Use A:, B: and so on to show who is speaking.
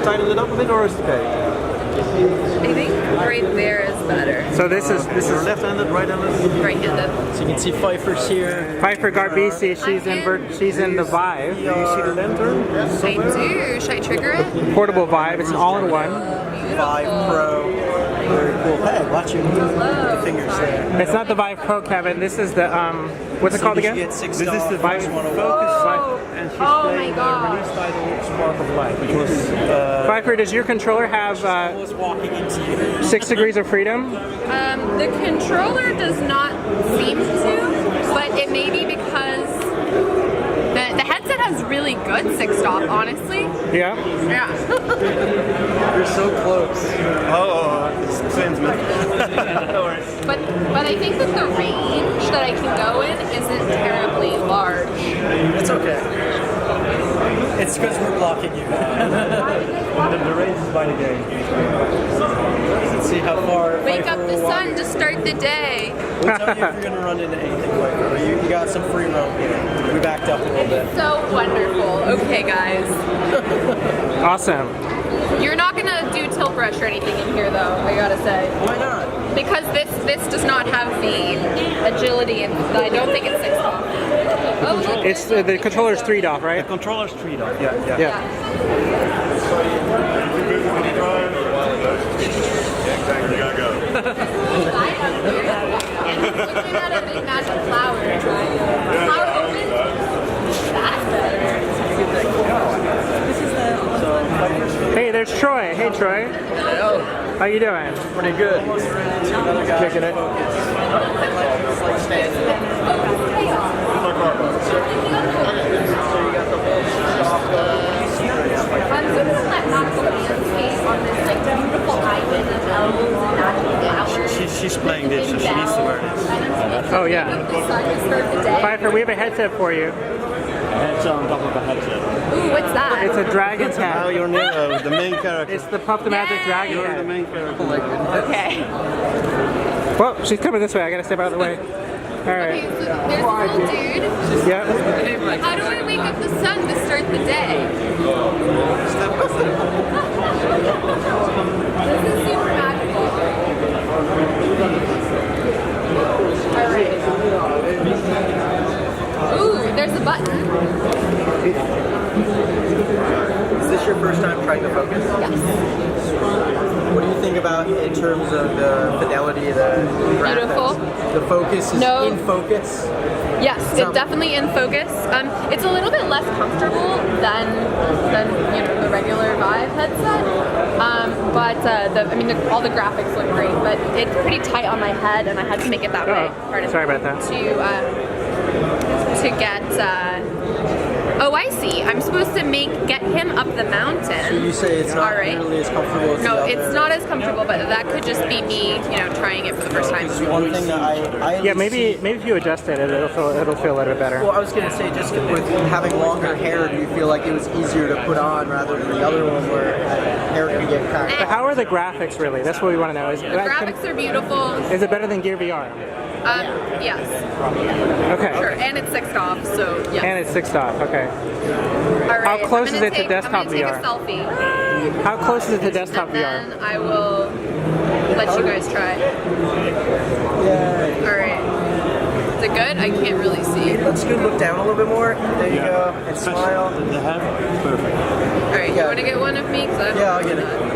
A: tighten it up a bit, or is it okay?
B: I think right there is better.
C: So this is
A: left-handed, right-handed?
B: Right-handed.
A: So you can see Fifer's here.
C: Fifer Garbisi. She's in the Vive.
A: Do you see the lantern?
B: I do. Should I trigger it?
C: Portable Vive. It's an all-in-one.
A: Vive Pro. Very cool. Hey, watch you move the fingers there.
C: It's not the Vive Pro, Kevin. This is the what's it called again?
A: This is
C: the
A: Vive Focus, and she's playing the release title Spark of Light, which was.
C: Fifer, does your controller have
A: was walking into you.
C: 6 degrees of freedom?
B: The controller does not seem to, but it may be because the headset has really good 6-stop, honestly.
C: Yeah?
B: Yeah.
A: You're so close. Oh, this sends me. No worries.
B: But I think that the range that I can go in isn't terribly large.
A: It's okay. It's because we're blocking you. The range is by the game. Let's see how far.
B: Wake up the sun to start the day.
A: We'll tell you if you're going to run into anything, Fifer. You got some free roam here. We backed up a little bit.
B: So wonderful. Okay, guys.
C: Awesome.
B: You're not going to do tilt brush or anything in here, though, I gotta say.
A: Why not?
B: Because this does not have the agility, and I don't think it's 6-off. Oh, look,
C: It's the controller's 3-off, right?
A: The controller's 3-off. Yeah.
C: Yeah.
D: You gotta go.
B: And he's looking at a big magic flower. Flower open? That's better.
C: Hey, there's Troy. Hey, Troy. How you doing?
A: Pretty good.
C: Kicking it.
A: She's playing this, so she needs to wear this.
C: Oh, yeah. Fifer, we have a headset for you.
A: Headset on top of a headset.
B: Ooh, what's that?
C: It's a dragon's
A: Now
C: head.
A: you're Nero, the main character.
C: It's the Puff the Magic Dragon
A: You're the
C: head.
A: main character.
B: Okay.
C: Well, she's coming this way. I gotta step out of the way. All
B: Okay,
C: right.
B: so there's a little dude.
C: Yeah.
B: How do I wake up the sun to start the day? This is super magical. Alright. Ooh, there's a button.
A: Is this your first time trying to focus?
B: Yes.
A: What do you think about in terms of the fidelity of the graphics?
B: Beautiful.
A: The focus is
B: No.
A: in focus.
B: Yes, it's definitely in focus. It's a little bit less comfortable than the regular Vive headset. All the graphics look great, but it's pretty tight on my head, and I had to make it that way. Pardon.
C: Sorry about that.
B: To get. Oh, I see. I'm supposed to get him up the mountain.
A: So you say it's not nearly as comfortable as
B: No,
A: the other.
B: it's not as comfortable, but that could just be me, trying it for the first time.
A: One thing that I
C: Yeah, maybe if you adjust it, it'll feel a little bit better.
A: Well, I was going to say, just with having longer hair, do you feel like it was easier to put on rather than the other one where hair can get packed?
C: But how are the graphics really? That's what we want to know.
B: The graphics are beautiful.
C: Is it better than Gear VR?
B: Yes.
C: Okay.
B: Sure, and it's 6-off, so yes.
C: And it's 6-off. Okay.
B: All right,
C: How close is it to desktop
B: I'm gonna
C: VR?
B: take a selfie.
C: How close is it to desktop
B: And
C: VR?
B: then I will let you guys try.
A: Yeah.
B: All right. Is it good? I can't really see.
A: Let's go look down a little bit more. There you go. And smile.
D: The head, perfect.
B: All right, you want to get one of me? 'Cause I don't
A: Yeah, I'll
B: do
A: get it.
B: that.